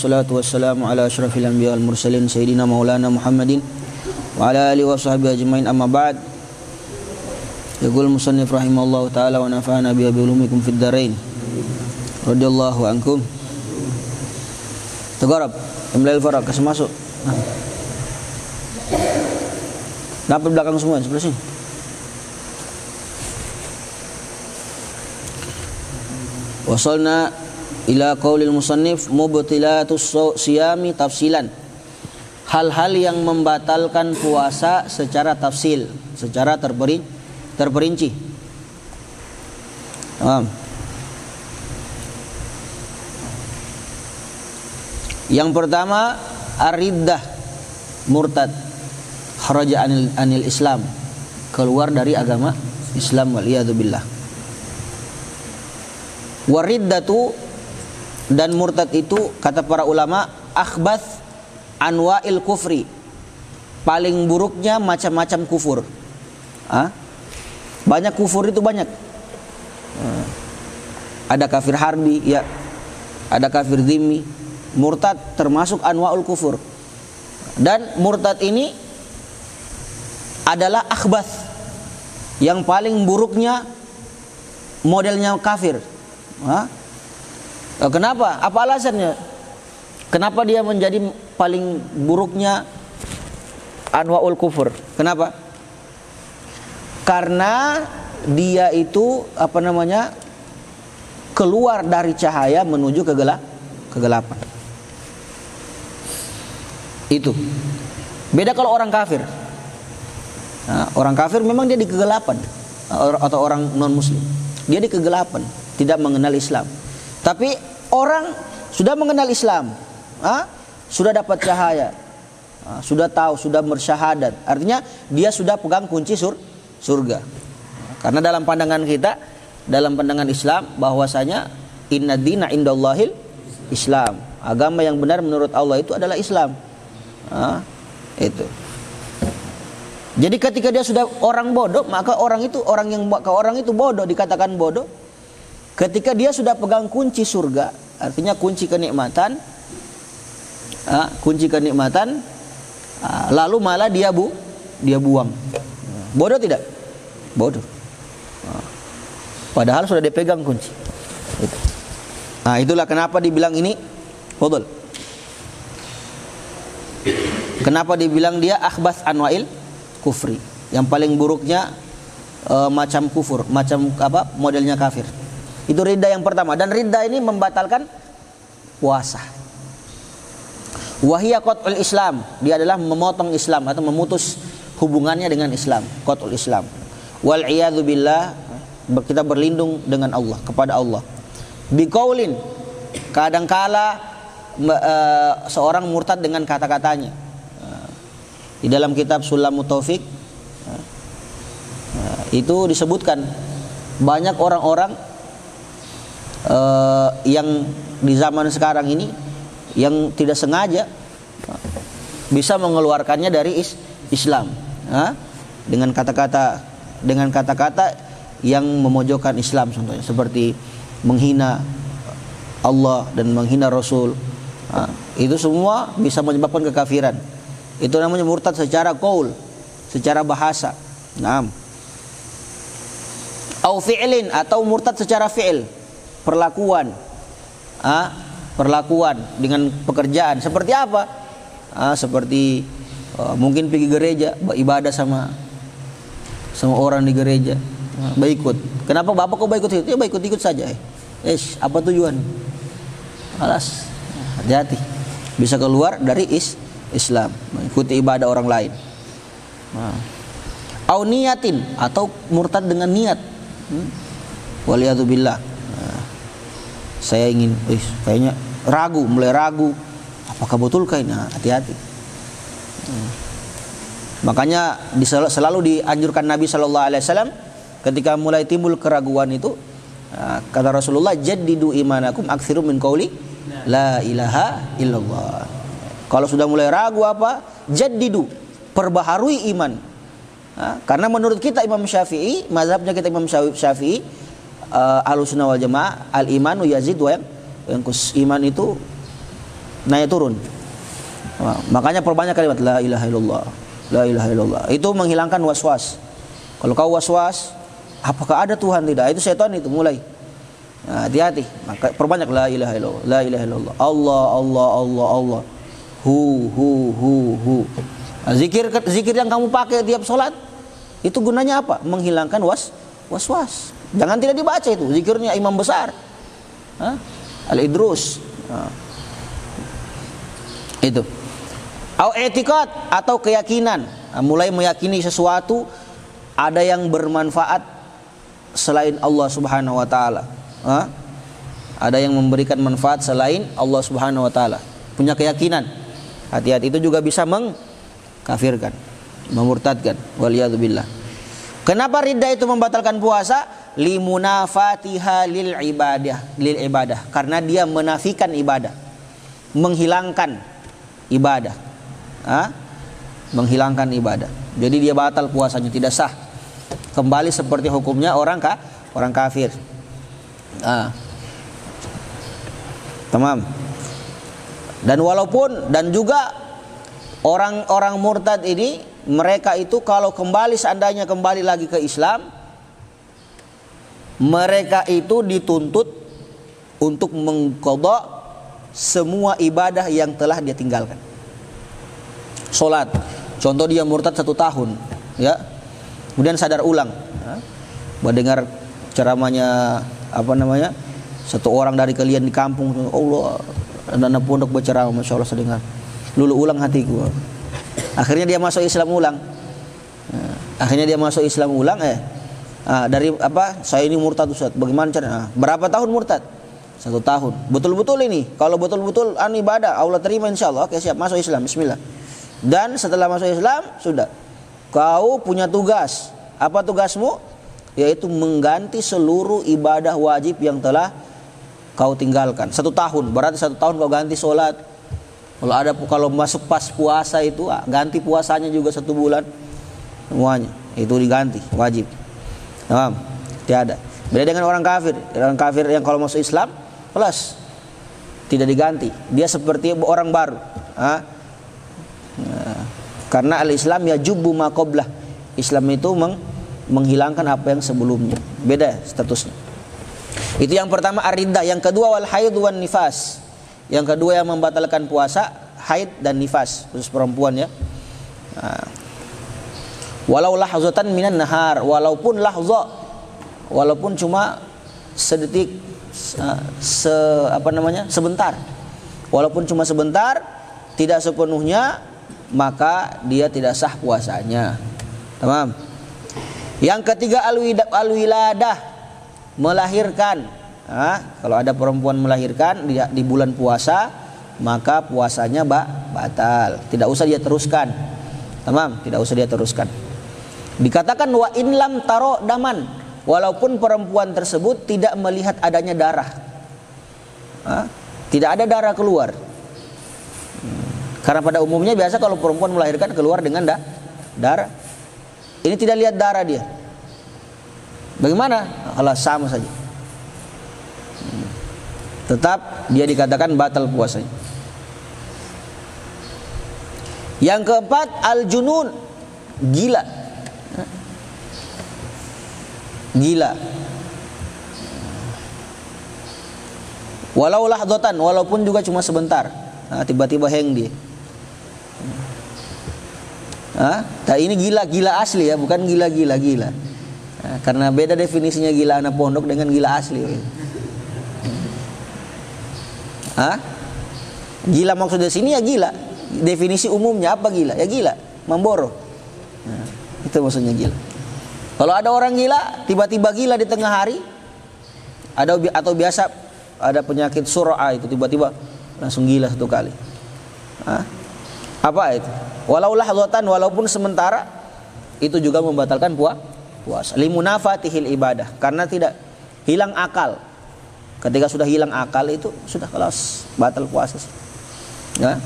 wassalatu wassalamu ala asyrafil anbiya wal mursalin sayyidina maulana Muhammadin wa ala alihi wa sahbihi ajmain, amma ba'd. Yaqul musannif rahimahullahu ta'ala wa nafa'ana bi ulumikum fid dharain radhiyallahu ankum. Tagarab amlal faraq kas masuk. Dapat belakang semua sebelah sini. Wasalna ila qaulil musannif mubtilatus siyami tafsilan. Hal-hal yang membatalkan puasa secara tafsil, secara terperinci. Yang pertama, ar-riddah, murtad, kharaja anil Islam, keluar dari agama Islam, wal iyadu billah. Wariddatu, dan murtad itu kata para ulama akhbath anwa'il kufri, paling buruknya macam-macam kufur. Banyak kufur itu banyak. Ada kafir harbi, ya, ada kafir dhimmi. Murtad termasuk anwa'ul kufur. Dan murtad ini adalah akhbath, yang paling buruknya modelnya kafir. Kenapa? Apa alasannya? Kenapa dia menjadi paling buruknya anwa'ul kufur? Kenapa? Karena dia itu keluar dari cahaya menuju kegelapan. Itu beda kalau orang kafir. Orang kafir memang dia di kegelapan, atau orang non muslim dia di kegelapan, tidak mengenal Islam. Tapi orang sudah mengenal Islam, sudah dapat cahaya, sudah tahu, sudah bersyahadat, artinya dia sudah pegang kunci surga. Karena dalam pandangan kita, dalam pandangan Islam, bahwasanya inna dina indallahil Islam, agama yang benar menurut Allah itu adalah Islam. Itu. Jadi ketika dia sudah orang bodoh, maka orang itu bodoh, dikatakan bodoh. Ketika dia sudah pegang kunci surga, artinya kunci kenikmatan, lalu malah dia buang. Bodoh tidak? Bodoh. Padahal sudah dipegang kunci. Itu. Itulah kenapa dibilang ini bodol. Kenapa dibilang dia akhbath anwa'il kufri, yang paling buruknya macam kufur, macam modelnya kafir. Itu riddah yang pertama. Dan riddah ini membatalkan puasa. Wahiyya qat'ul Islam, dia adalah memotong Islam atau memutus hubungannya dengan Islam, qat'ul Islam. Wal iyadu billah, kita berlindung dengan Allah, kepada Allah. Biqaulin, kadangkala seorang murtad dengan kata-katanya. Di dalam kitab Sulamut Taufik itu disebutkan banyak orang-orang yang di zaman sekarang ini yang tidak sengaja bisa mengeluarkannya dari Islam, dengan kata-kata yang memojokkan Islam, contohnya seperti menghina Allah dan menghina Rasul. Itu semua bisa menyebabkan kekafiran. Itu namanya murtad secara qaul, secara bahasa. Au fi'lin, atau murtad secara fi'il, perlakuan. Perlakuan dengan pekerjaan. Seperti apa? Seperti mungkin pergi gereja, ibadah sama orang di gereja, ikut. Kenapa Bapak kok ikut itu? Ya ikut saja. Apa tujuan? Alas, hati-hati. Bisa keluar dari Islam, mengikuti ibadah orang lain. Au niyatin, atau murtad dengan niat. Waliyadzubillah. Saya ingin, kayaknya mulai ragu, apakah betulkah ini? Hati-hati. Makanya selalu dianjurkan Nabi Shallallahu Alaihi Wasallam ketika mulai timbul keraguan itu, kata Rasulullah, jaddidu imanakum aktsiru min qauli la ilaha illallah. Kalau sudah mulai ragu jaddidu, perbaharui iman. Karena menurut kita Imam Syafi'i, mazhabnya kita Imam Syafi'i, Ahlussunnah wal Jamaah, al imanu yazid wa yanqus. Iman itu naik turun. Makanya perbanyak kalimat la ilaha illallah, la ilaha illallah. Itu menghilangkan waswas. Kalau kau waswas, apakah ada Tuhan? Tidak, itu setan itu mulai. Nah, hati-hati. Maka perbanyak la ilaha illallah, la ilaha illallah. Allah Allah Allah Allah. Hu. Nah, zikir yang kamu pakai tiap sholat itu gunanya apa? Menghilangkan waswas. Jangan tidak dibaca itu. Zikirnya imam besar. Al-Idrus. Itu. Au i'tiqad atau keyakinan. Mulai meyakini sesuatu ada yang bermanfaat selain Allah Subhanahu wa taala. Ada yang memberikan manfaat selain Allah Subhanahu wa taala. Punya keyakinan. Hati-hati, itu juga bisa mengkafirkan, memurtadkan. Waliyadzubillah. Kenapa riddah itu membatalkan puasa? Limunafatiha lil ibadah. Karena dia menafikan ibadah, menghilangkan ibadah. Menghilangkan ibadah. Jadi dia batal puasanya, tidak sah. Kembali seperti hukumnya orang kafir. Tamam. Dan juga orang-orang murtad ini, mereka itu kalau seandainya kembali lagi ke Islam, mereka itu dituntut untuk mengqadha semua ibadah yang telah dia tinggalkan. Salat, contoh dia murtad 1 tahun, ya, kemudian sadar ulang, mendengar ceramahnya satu orang dari kalian di kampung, Allah, anak pondok berceramah, masya Allah, saya dengar, lulu ulang hatiku. Akhirnya dia masuk Islam ulang. Dari saya ini murtad Ustaz. Bagaimana caranya? Berapa tahun murtad? 1 tahun. Betul-betul ini. Kalau betul-betul ibadah Allah terima insyaallah. Oke, siap, masuk Islam. Bismillah. Dan setelah masuk Islam sudah. Kau punya tugas. Apa tugasmu? Yaitu mengganti seluruh ibadah wajib yang telah kau tinggalkan. 1 tahun. Berarti 1 tahun kau ganti sholat. Kalau masuk pas puasa itu ganti puasanya juga 1 bulan. Semuanya itu diganti, wajib. Paham? Tiada. Beda dengan orang kafir. Orang kafir yang kalau masuk Islam, kelas tidak diganti. Dia seperti orang baru. Karena al-Islam ya jubbu ma qablah. Islam itu menghilangkan apa yang sebelumnya. Beda statusnya. Itu yang pertama ar-riddah. Yang kedua wal haid wan nifas. Yang kedua yang membatalkan puasa, haid dan nifas, khusus perempuan ya. Walau lahzatan minan nahar, walaupun cuma sedetik, sebentar. Walaupun cuma sebentar, tidak sepenuhnya, maka dia tidak sah puasanya. Tamam. Yang ketiga al-wiladah, melahirkan. Kalau ada perempuan melahirkan di bulan puasa, maka puasanya batal. Tidak usah dia teruskan. Tamam, tidak usah dia teruskan. Dikatakan wa in lam taro daman, walaupun perempuan tersebut tidak melihat adanya darah. Tidak ada darah keluar. Karena pada umumnya biasa kalau perempuan melahirkan keluar dengan darah. Ini tidak lihat darah dia. Bagaimana? Allah sama saja. Tetap dia dikatakan batal puasanya. Yang keempat al-junun, gila. Gila. Walau lahdzatan, walaupun juga cuma sebentar. Tiba-tiba hang dia. Ini gila asli ya, bukan gila. Karena beda definisinya gila anak pondok dengan gila asli. Gila maksudnya sini ya gila. Definisi umumnya apa gila? Ya gila, memboro. Itu maksudnya gila. Kalau ada orang gila, tiba-tiba gila di tengah hari, atau biasa ada penyakit sur'a itu tiba-tiba langsung gila 1 kali. Apa itu? Walau lahdzatan, walaupun sementara, itu juga membatalkan puasa. Limunafatihil ibadah, karena tidak hilang akal. Ketika sudah hilang akal itu sudah kelas batal puasa. Ya.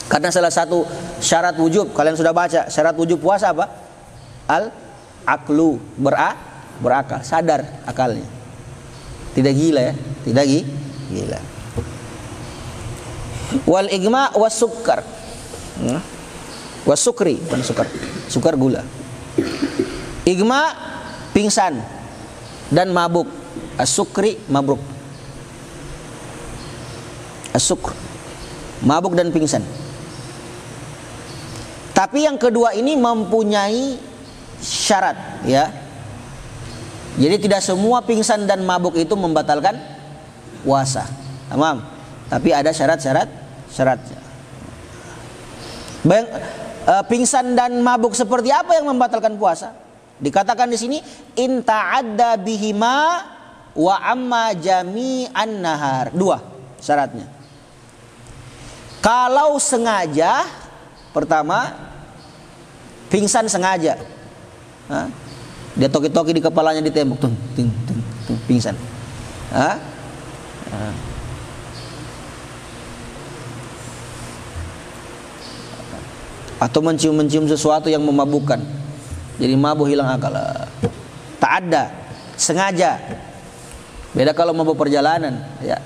Karena salah satu syarat wujub, kalian sudah baca syarat wujub puasa apa? Al-aqlu, berakal, sadar akalnya. Tidak gila ya, tidak gila. Wal igma was sukar. Was sukri, bukan sukar. Sukar gula. Igma pingsan dan mabuk. As-sukri mabruk. As-sukr mabuk dan pingsan. Tapi yang kedua ini mempunyai syarat, ya. Jadi tidak semua pingsan dan mabuk itu membatalkan puasa. Paham? Tapi ada syaratnya. Pingsan dan mabuk seperti apa yang membatalkan puasa? Dikatakan di sini in ta'adda bihima wa amma jami'an nahar. Dua syaratnya. Kalau sengaja, pertama pingsan sengaja. Dia toki-toki di kepalanya di tembok, pingsan. Atau mencium sesuatu yang memabukkan, jadi mabuk, hilang akal. Ta'adda, sengaja. Beda kalau mabuk perjalanan, ya.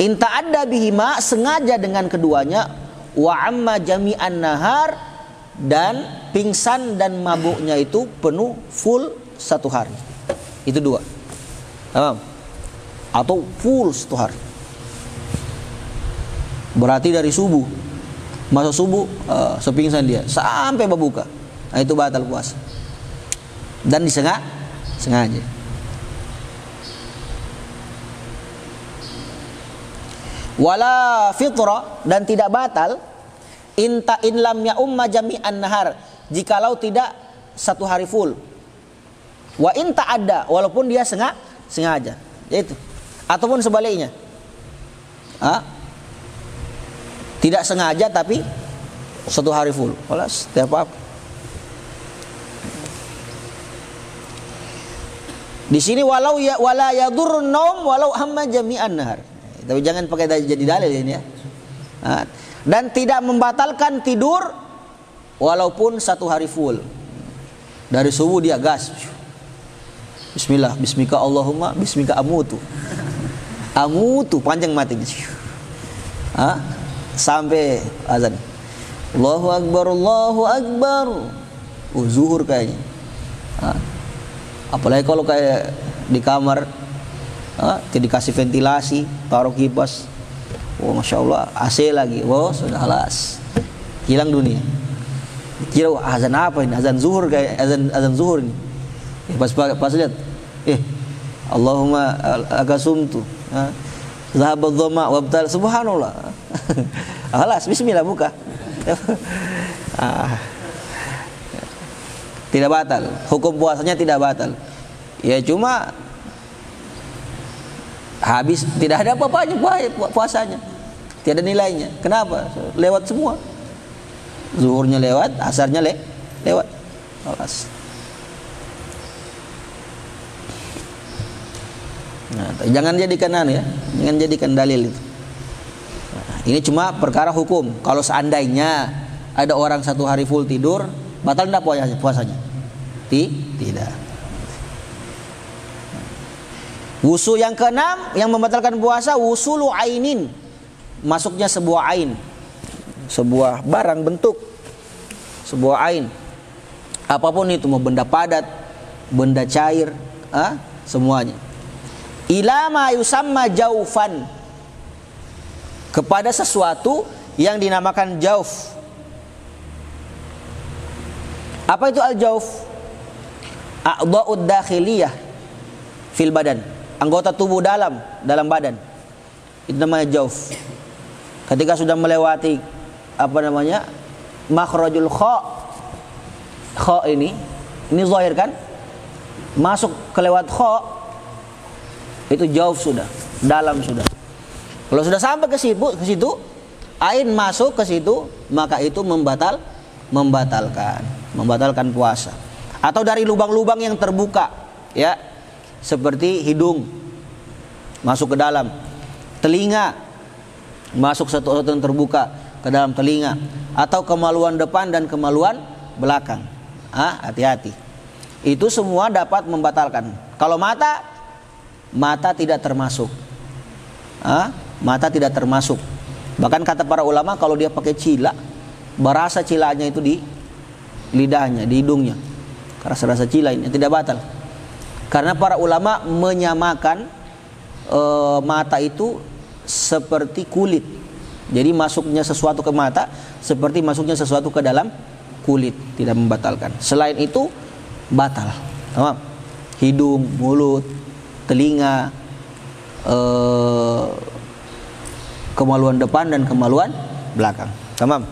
In ta'adda bihima, sengaja dengan keduanya, wa amma jami'an nahar, dan pingsan dan mabuknya itu penuh full satu hari. Itu dua. Atau full satu hari. Berarti dari subuh, masa subuh sepingsan dia sampai berbuka. Nah, itu batal puasa. Dan sengaja. Wala fitra, dan tidak batal in lam ya umma jami'an nahar, jikalau tidak satu hari full. Wa in ta'adda, walaupun dia sengaja. Itu. Ataupun sebaliknya. Tidak sengaja tapi satu hari full. Walas, tidak apa-apa. Di sini wala yadurrun naum walau amma jami'an nahar. Tapi jangan pakai jadi dalil ini, ya. Dan tidak membatalkan tidur walaupun satu hari full. Dari subuh dia gas. Bismillah, bismika Allahumma, bismika amutu. Amutu, panjang mati. Sampai azan. Allahu Akbar, Allahu Akbar. Zuhur kayaknya. Apalagi kalau kayak di kamar, dikasih ventilasi, taruh kipas. Oh, masya Allah, AC lagi. Oh, sudah alas. Hilang dunia. Kira azan apa ini? Azan zuhur kayak azan zuhur ini. Pas lihat, Allahumma akasumtu. Zahabad dhama wabtal, subhanallah. Alas, bismillah, buka. Tidak batal. Hukum puasanya tidak batal. Ya cuma habis, tidak ada apa-apanya puasanya. Tidak ada nilainya. Kenapa? Lewat semua. Zuhurnya lewat, asarnya lewat. Alas. Nah, jangan jadikan jangan jadikan dalil itu. Nah, ini cuma perkara hukum. Kalau seandainya ada orang satu hari full tidur, batal enggak puasanya? Tidak. Wusu yang keenam yang membatalkan puasa, wusulu ainin, masuknya sebuah ain, sebuah barang bentuk, sebuah ain, apapun itu, mau benda padat, benda cair, semuanya. Ila ma yusamma jaufan, kepada sesuatu yang dinamakan jauf. Apa itu al-jauf? A'dha'ud dakhiliyah fil badan, anggota tubuh dalam badan. Itu namanya jauf. Ketika sudah melewati makhrajul kha ini zahir kan? Masuk kelewat kha, itu jauf sudah, dalam sudah. Kalau sudah sampai ke situ, ain masuk ke situ, maka itu membatalkan puasa. Atau dari lubang-lubang yang terbuka, ya, seperti hidung masuk ke dalam, telinga masuk satu yang terbuka ke dalam telinga, atau kemaluan depan dan kemaluan belakang. Hati-hati. Itu semua dapat membatalkan. Kalau mata tidak termasuk. mata tidak termasuk. Bahkan kata para ulama kalau dia pakai cila, berasa cilanya itu di lidahnya, di hidungnya, rasa-rasa cila ini tidak batal. Karena para ulama menyamakan mata itu seperti kulit. Jadi masuknya sesuatu ke mata seperti masuknya sesuatu ke dalam kulit, tidak membatalkan. Selain itu batal. Tamam. Hidung, mulut, telinga, kemaluan depan dan kemaluan belakang. Tamam.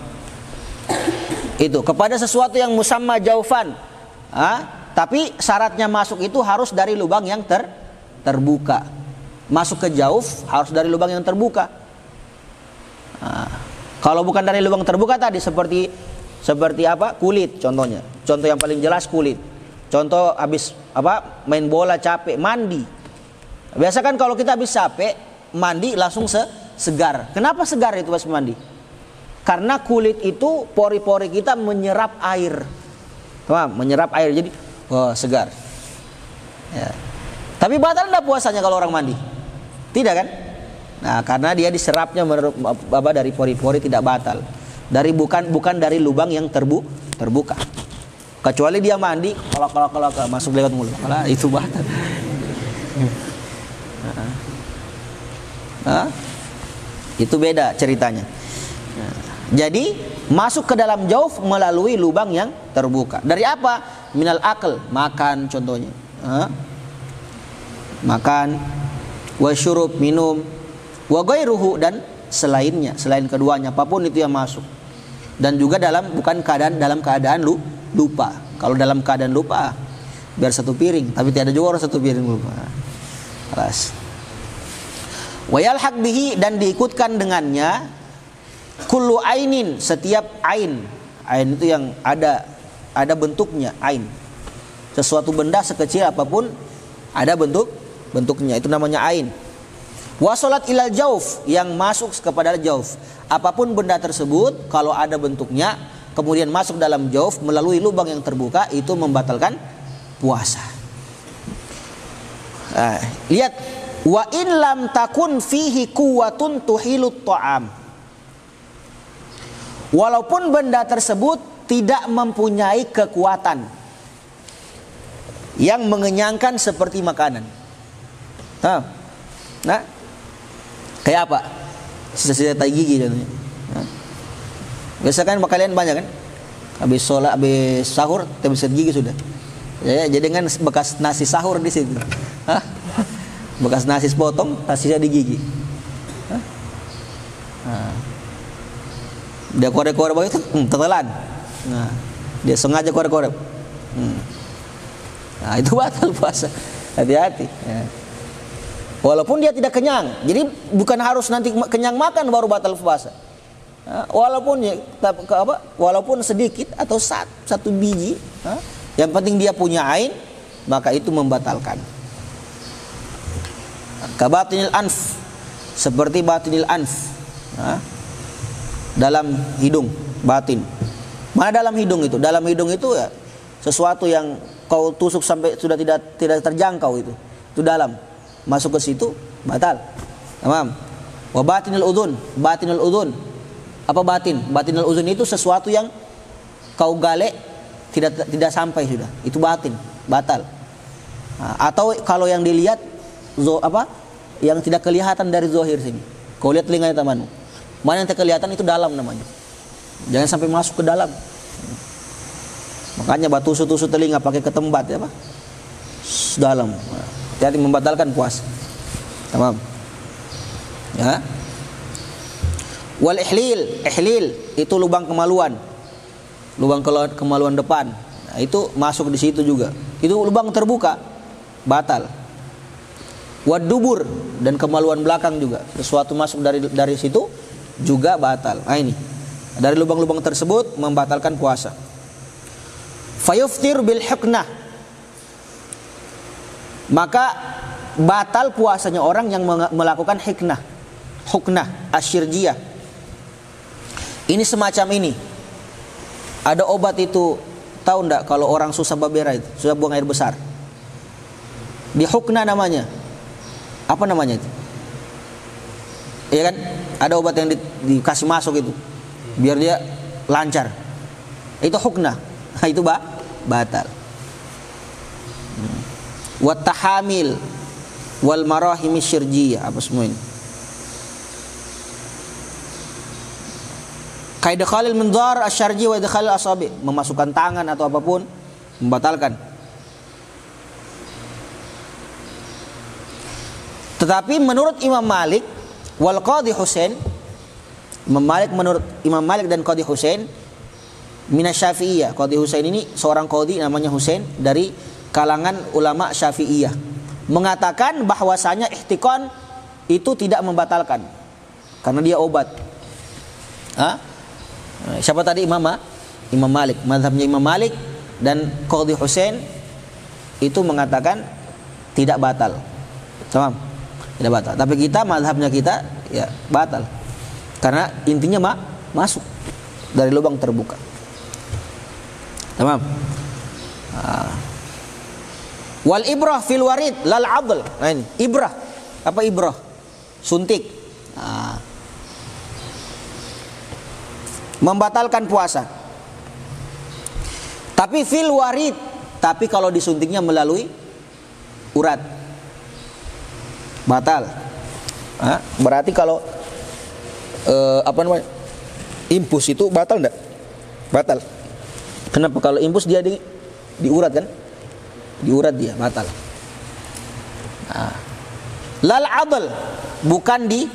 Itu kepada sesuatu yang musamma jaufan. Tapi syaratnya masuk itu harus dari lubang yang terbuka. Masuk ke jauf harus dari lubang yang terbuka. Kalau bukan dari lubang terbuka tadi seperti apa? Kulit contohnya. Contoh yang paling jelas kulit. Contoh habis main bola capek, mandi. Biasa kan kalau kita habis capek, mandi langsung segar. Kenapa segar itu pas mandi? Karena kulit itu pori-pori kita menyerap air. Menyerap air jadi segar. Ya. Tapi batal enggak puasanya kalau orang mandi? Tidak kan? Nah, karena dia diserapnya dari pori-pori tidak batal. Bukan dari lubang yang terbuka. Kecuali dia mandi kalau masuk lewat mulut. Itu batal. Itu beda ceritanya. Jadi masuk ke dalam jauf melalui lubang yang terbuka. Dari apa? Minal akal, makan contohnya. Makan, wasyurub, minum, wa ghairuhu, dan selainnya, selain keduanya, apapun itu yang masuk. Dan juga bukan dalam keadaan lupa. Kalau dalam keadaan lupa biar satu piring, tapi tidak ada juga orang satu piring lupa. Kelas. Wa yalhaq bihi, dan diikutkan dengannya kullu ainin, setiap ain. Ain itu yang ada bentuknya, ain. Sesuatu benda sekecil apapun ada bentuknya, itu namanya ain. Wasolat ilal jauf, yang masuk kepada jauf. Apapun benda tersebut kalau ada bentuknya kemudian masuk dalam jauf melalui lubang yang terbuka, itu membatalkan puasa. Lihat, wa in lam takun fihi quwwatun tuhilut ta'am. Walaupun benda tersebut tidak mempunyai kekuatan yang mengenyangkan seperti makanan. Nah, kayak apa? Sisa-sisa tai gigi contohnya. Biasa kan kalian banyak kan? Habis sholat, habis sahur, habis gigi sudah. Ya, jadi dengan bekas nasi sahur di situ. Bekas nasi sepotong, nasinya di gigi. Dia korek-korek begitu, tetelan. Nah, dia sengaja korek-korek. Nah, itu batal puasa. Hati-hati. Ya. Walaupun dia tidak kenyang, jadi bukan harus nanti kenyang makan baru batal puasa. Walaupun sedikit atau satu biji, yang penting dia punya ain, maka itu membatalkan. Kabatinil anf, seperti batinil anf, dalam hidung, batin. Mana dalam hidung itu? Dalam hidung itu ya sesuatu yang kau tusuk sampai sudah tidak terjangkau itu dalam. Masuk ke situ batal. Tamam. Wa batinul udhun, batinul udhun. Apa batin? Batinul udhun itu sesuatu yang kau galek tidak sampai sudah. Itu batin, batal. Atau kalau yang dilihat yang tidak kelihatan dari zahir sini. Kau lihat telinganya temanmu. Mana yang terkelihatan itu dalam namanya. Jangan sampai masuk ke dalam. Makanya tusuk telinga pakai ketembat ya, Pak. Dalam. Jadi membatalkan puasa. Tamam. Ya. Wal ihlil itu lubang kemaluan. Lubang kemaluan depan. Nah, itu masuk di situ juga. Itu lubang terbuka, batal. Wad dubur, dan kemaluan belakang juga. Sesuatu masuk dari situ juga batal. Nah, ini. Dari lubang-lubang tersebut membatalkan puasa. Fayuftir bil huknah, maka batal puasanya orang yang melakukan huknah asyirjiyah. Ini semacam ini. Ada obat itu, tahu enggak kalau orang susah babera itu, susah buang air besar. Di huknah namanya. Apa namanya itu? Iya kan? Ada obat yang dikasih masuk itu biar dia lancar. Itu huknah. Nah, itu batal. Wat tahamil wal marahim syirjiyah, apa semua ini. Kaidkhalil mindar asyarji wa idkhalil asabi, memasukkan tangan atau apapun membatalkan. Tetapi menurut Imam Malik wal Qadhi Husain, menurut Imam Malik dan Qadhi Husain minasyafi'iyah. Qadhi Husain ini seorang qadhi namanya Husain dari kalangan ulama Syafi'iyah, mengatakan bahwasanya ihtiqan itu tidak membatalkan karena dia obat. Siapa tadi? Imam Malik. Mazhabnya Imam Malik dan Qadhi Husain itu mengatakan tidak batal. Tamam? Tidak batal. Tapi kita mazhabnya kita ya batal. Karena intinya masuk dari lubang terbuka. Tamam? Wal ibrah fil warid lal adl. Nah ini, ibrah. Apa ibrah? Suntik. Membatalkan puasa. Tapi fil warid, tapi kalau disuntiknya melalui urat, batal. Berarti kalau impus itu batal enggak? Batal. Kenapa? Kalau impus dia di urat kan? Di urat dia batal. Lal adl, bukan di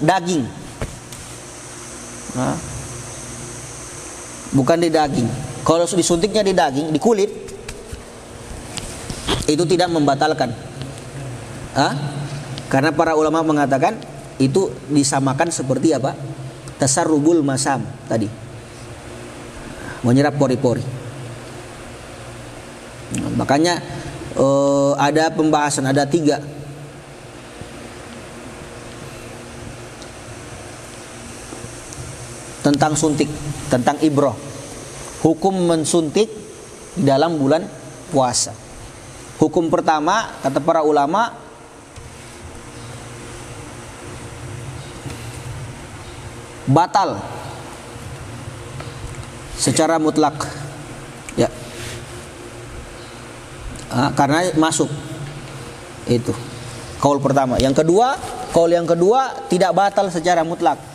daging. Bukan di daging. Kalau disuntiknya di daging, di kulit, itu tidak membatalkan. Karena para ulama mengatakan itu disamakan seperti apa? Tasarrubul masam tadi, menyerap pori-pori. Makanya ada pembahasan, ada 3 tentang suntik, tentang ibrah, hukum mensuntik di dalam bulan puasa. Hukum pertama kata para ulama, batal secara mutlak, ya, karena masuk. Itu kaul pertama. Yang kedua, kaul yang kedua tidak batal secara mutlak.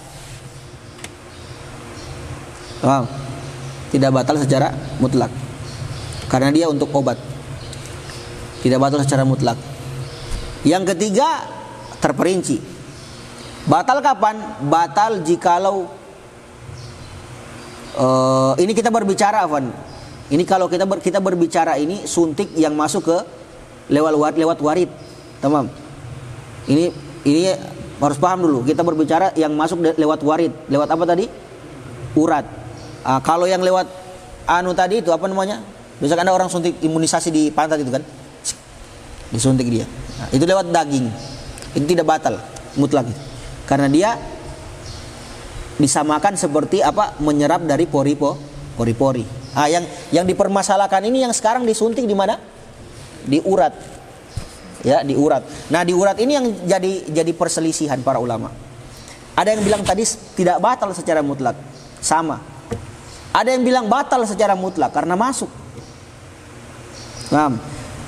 Tidak batal secara mutlak karena dia untuk obat. Tidak batal secara mutlak. Yang ketiga terperinci. Batal kapan? Batal jikalau ini kita berbicara Afwan. Ini kalau kita berbicara ini suntik yang masuk ke lewat warid. Tamam. Ini harus paham dulu. Kita berbicara yang masuk lewat warid. Lewat apa tadi? Urat. Kalau yang lewat tadi itu apa namanya? Misalkan ada orang suntik imunisasi di pantat itu kan, disuntik dia. Itu lewat daging. Itu tidak batal mutlak, karena dia disamakan seperti apa? Menyerap dari pori-pori. Yang dipermasalahkan ini yang sekarang disuntik di mana? Di urat. Ya, di urat. Nah, di urat ini yang jadi perselisihan para ulama. Ada yang bilang tadi tidak batal secara mutlak, sama. Ada yang bilang batal secara mutlak karena masuk.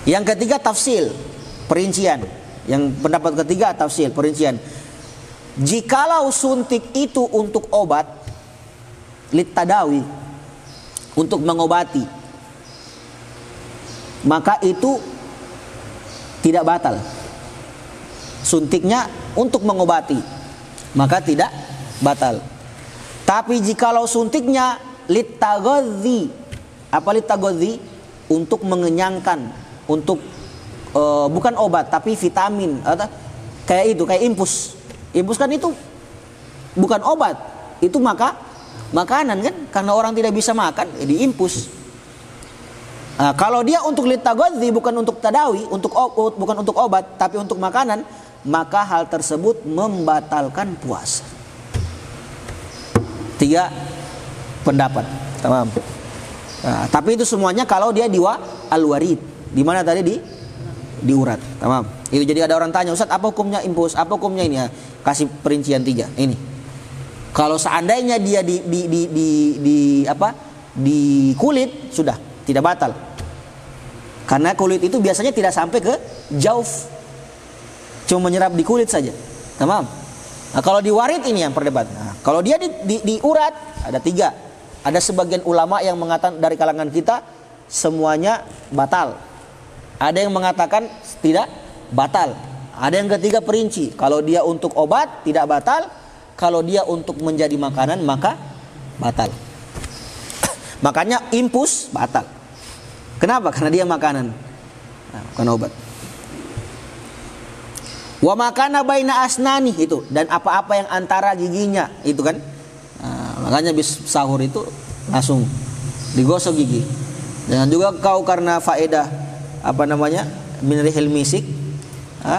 Yang ketiga tafsil, perincian. Yang pendapat ketiga tafsil, perincian. Jikalau suntik itu untuk obat, litadawi, untuk mengobati, maka itu tidak batal. Suntiknya untuk mengobati, maka tidak batal. Tapi jikalau suntiknya litagodzi, apa litagodzi? Untuk mengenyangkan, untuk bukan obat tapi vitamin, atau kayak itu, kayak impus. Impus kan itu bukan obat, itu makanan kan, karena orang tidak bisa makan, jadi impus. Kalau dia untuk litagodzi, bukan untuk tadawi, bukan untuk obat, tapi untuk makanan, maka hal tersebut membatalkan puasa. 3 pendapat, tamam. Tapi itu semuanya kalau dia di al-warid. Di mana tadi? diurat. Tamam. Itu jadi ada orang tanya, Ustaz, apa hukumnya impus? Apa hukumnya ini? Ya, kasih perincian 3. Ini. Kalau seandainya dia di kulit, sudah tidak batal. Karena kulit itu biasanya tidak sampai ke jauf. Cuma menyerap di kulit saja. Tamam. Nah, kalau di warid ini yang perdebatan. Nah, kalau dia di urat ada 3. Ada sebagian ulama yang mengatakan dari kalangan kita semuanya batal. Ada yang mengatakan tidak batal. Ada yang ketiga perinci. Kalau dia untuk obat tidak batal. Kalau dia untuk menjadi makanan maka batal. Makanya impus batal. Kenapa? Karena dia makanan, nah, bukan obat. Wa makana baina asnani itu, dan apa-apa yang antara giginya itu kan. Nah, makanya habis sahur itu langsung digosok gigi. Jangan juga kau karena faedah min rihil misik,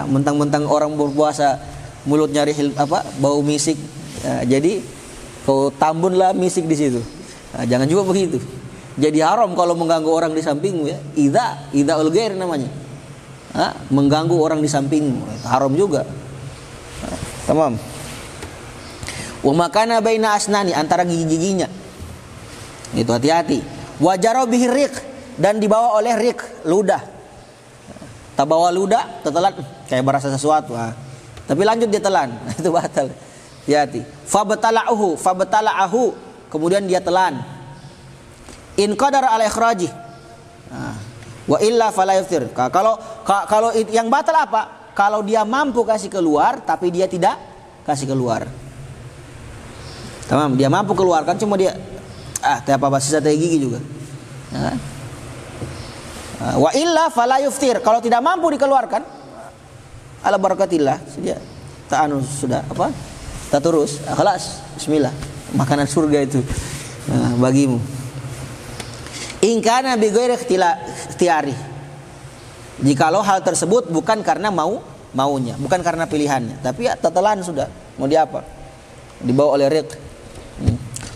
mentang-mentang orang berpuasa mulutnya rihil bau misik, jadi kau tambunlah misik di situ. Nah, jangan juga begitu. Jadi haram kalau mengganggu orang di sampingmu ya. Idza ulgair namanya. Mengganggu orang di sampingmu, haram juga. Tamam. Wa makana baina asnani, antara gigi-giginya. Itu hati-hati. Wa jara bihi riq, dan dibawa oleh riq, ludah. Bawa ludah, tetelan kayak berasa sesuatu. Tapi lanjut dia telan, itu batal. Hati-hati. Fabatala'ahu, kemudian dia telan. In qadara ala ikhraji. Wa illa fala yuftir. Kalau yang batal apa? Kalau dia mampu kasih keluar tapi dia tidak kasih keluar. Tamam, dia mampu keluarkan cuma dia sisa teh gigi juga. Wa illa fala yuftir. Kalau tidak mampu dikeluarkan, ala barakatillah, dia sudah tak terus. Khalas, bismillah. Makanan surga itu bagimu. In kana bi ghairi ikhtiyari. Jikalau hal tersebut bukan karena maunya, bukan karena pilihannya, tapi ya tetelan sudah. Mau diapa? Dibawa oleh riq.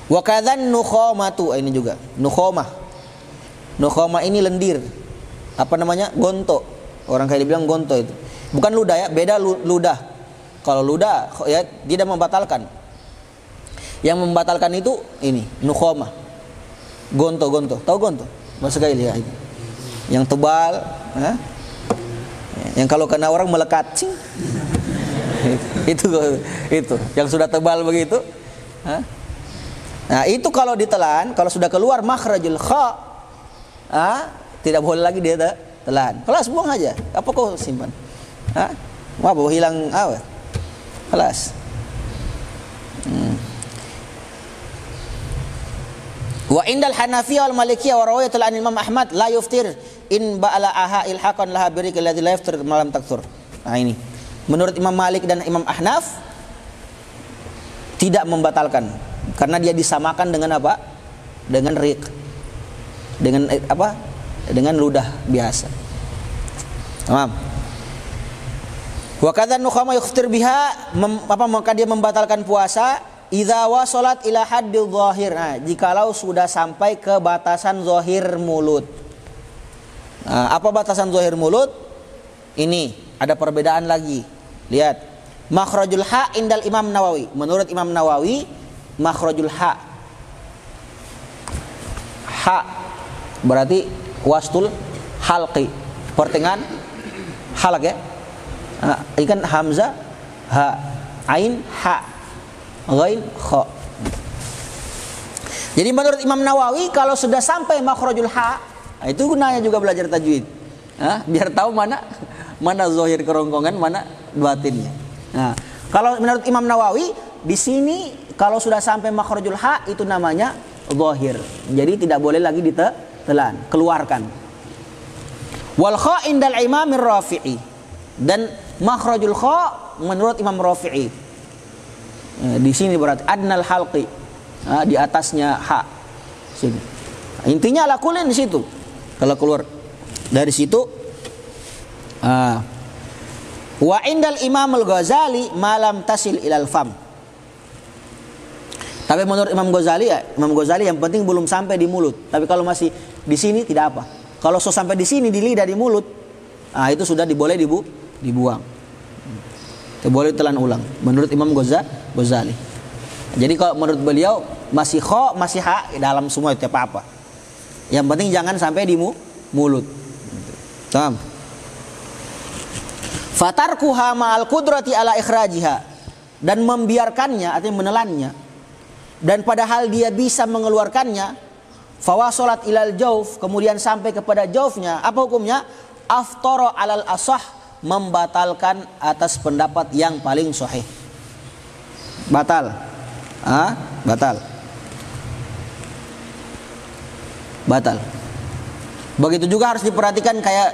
Wa kadzan nukhomatu, ini juga. Nukhomah. Nukhomah ini lendir. Gonto. Orang kayak dibilang gonto itu. Bukan ludah ya, beda ludah. Kalau ludah ya tidak membatalkan. Yang membatalkan itu ini, nukhomah. Gonto. Tahu gonto? Bahasa Gaeli ya. Yang tebal, yang kalau kena orang melekat. itu yang sudah tebal begitu. Nah, itu kalau ditelan, kalau sudah keluar makhrajul kha, tidak boleh lagi dia telan. Kelas buang aja. Apa kau simpan? Mau hilang awet. Kelas. Wa indal Hanafiyah wal Malikiyah wa rawayatul an Imam Ahmad la yuftir in ba'ala aha ilhaqan laha birik alladhi la yuftir malam takthur. Nah ini. Menurut Imam Malik dan Imam Ahnaf tidak membatalkan karena dia disamakan dengan apa? Dengan riq. Dengan Dengan ludah biasa. Tamam. Wa kadzan nukhama yuftir biha maka dia membatalkan puasa idza wasalat ila haddil zahir. Nah, jikalau sudah sampai ke batasan zahir mulut. Nah, apa batasan zahir mulut? Ini ada perbedaan lagi. Lihat. Makhrajul ha indal Imam Nawawi. Menurut Imam Nawawi, makhrajul ha berarti wastul halqi. Pertengahan halak ya. Ikan hamzah ha, ain ha. Ghain kha. Jadi menurut Imam Nawawi kalau sudah sampai makhrajul ha, itu gunanya juga belajar tajwid. Biar tahu mana zahir kerongkongan, mana batinnya. Nah, kalau menurut Imam Nawawi di sini kalau sudah sampai makhrajul ha itu namanya zahir. Jadi tidak boleh lagi ditelan, keluarkan. Wal kha indal Imam Rafi'i, dan makhrajul kha menurut Imam Rafi'i di sini berarti adnal halqi, di atasnya ha sini. Intinya ala kulin di situ. Kalau keluar dari situ wa indal Imam Al-Ghazali malam tasil ilal fam. Tapi menurut Imam Ghazali yang penting belum sampai di mulut. Tapi kalau masih di sini tidak apa. Kalau sampai di sini di lidah di mulut itu sudah boleh dibuang. Boleh telan ulang menurut Imam Ghazali. Jadi kalau menurut beliau masih hak dalam semua itu apa-apa. Yang penting jangan sampai di mulut. Paham? Fatarkuha ma'al qudrati ala ikhrajiha, dan membiarkannya artinya menelannya dan padahal dia bisa mengeluarkannya, fawasolat ilal jauf, kemudian sampai kepada jaufnya, apa hukumnya? Aftara alal asah, membatalkan atas pendapat yang paling sahih. Batal. Batal. Begitu juga harus diperhatikan kayak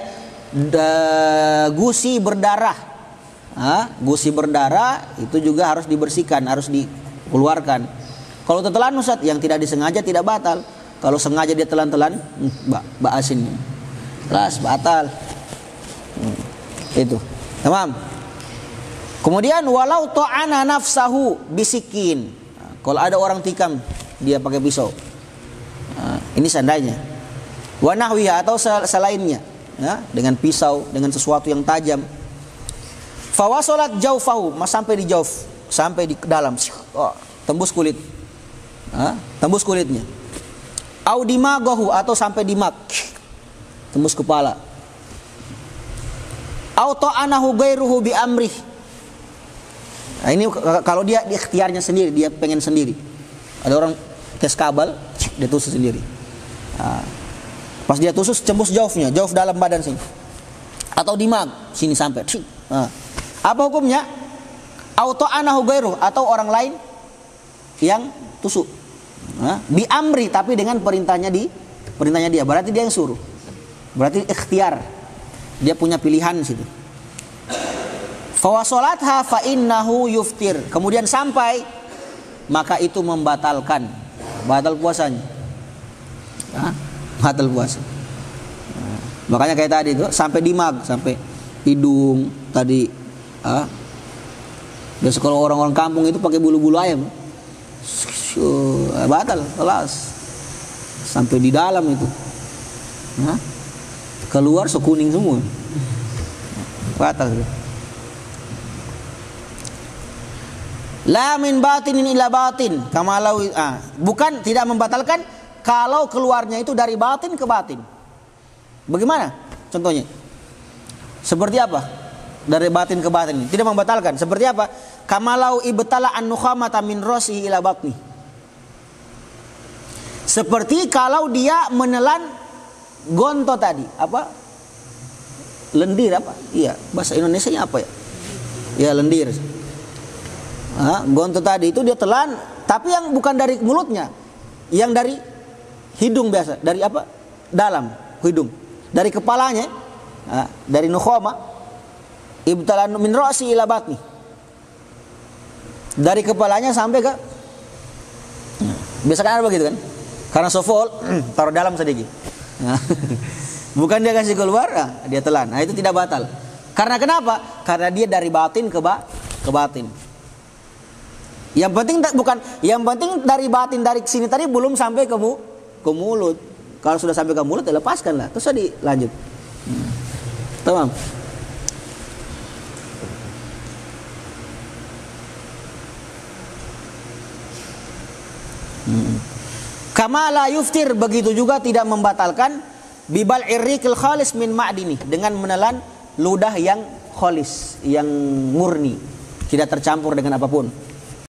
gusi berdarah. Gusi berdarah itu juga harus dibersihkan, harus dikeluarkan. Kalau tetelan Ustaz yang tidak disengaja tidak batal. Kalau sengaja dia telan-telan, asin. Kelas batal. Itu. Tamam. Kemudian walau ta'ana nafsahu bisikin. Kalau ada orang tikam dia pakai pisau. Ini seandainya. Wa nahwiha atau selainnya, dengan pisau, dengan sesuatu yang tajam. Fawasolat jaufahu, sampai di jauf, sampai di dalam, tembus kulit, tembus kulitnya. Au dimagahu, atau sampai di mak, tembus kepala. Au ta'anahu ghairuhu bi amrih. Nah, ini kalau dia ikhtiarnya sendiri, dia pengen sendiri. Ada orang tes kabel, dia tusuk sendiri. Pas dia tusuk tembus jaufnya, jauf dalam badan sini. Atau di mag, sini sampai. Apa hukumnya? Au ta'anahu ghairuhu, atau orang lain yang tusuk. Bi amri, tapi dengan perintahnya dia. Berarti dia yang suruh. Berarti ikhtiar. Dia punya pilihan di situ. Fawasolatha fa innahu yuftir. Kemudian sampai, maka itu membatalkan, batal puasanya. Batal puasa. Makanya kayak tadi itu sampai di mag, sampai hidung tadi. Biasa kalau orang-orang kampung itu pakai bulu-bulu ayam. Batal, kelas. Sampai di dalam itu. Keluar sekuning semua. Batal. La min batinin illa batin. Kamalau bukan tidak membatalkan kalau keluarnya itu dari batin ke batin. Bagaimana contohnya? Seperti apa? Dari batin ke batin. Tidak membatalkan. Seperti apa? Kamalau ibtala an-nukhamata min rasihi ila batni. Seperti kalau dia menelan gonto tadi, apa? Lendir apa? Iya, bahasa Indonesianya apa ya? Ya, lendir. Gonto tadi itu dia telan, tapi yang bukan dari mulutnya, yang dari hidung biasa, dari apa? Dalam hidung, dari kepalanya, dari nukhama, ibtalan min ra'si ila batni, dari kepalanya sampai ke, biasa kan ada begitu kan? Karena sofol, taruh dalam sedikit, bukan dia kasih keluar, dia telan. Nah itu tidak batal. Karena kenapa? Karena dia dari batin ke batin. Yang penting bukan, yang penting dari batin dari sini tadi belum sampai ke mulut. Kalau sudah sampai ke mulut, ya lepaskanlah. Terus dilanjut. Tamam. Kama la yuftir, begitu juga tidak membatalkan bibal irriqil khalis min ma'dini, dengan menelan ludah yang khalis, yang murni, tidak tercampur dengan apapun.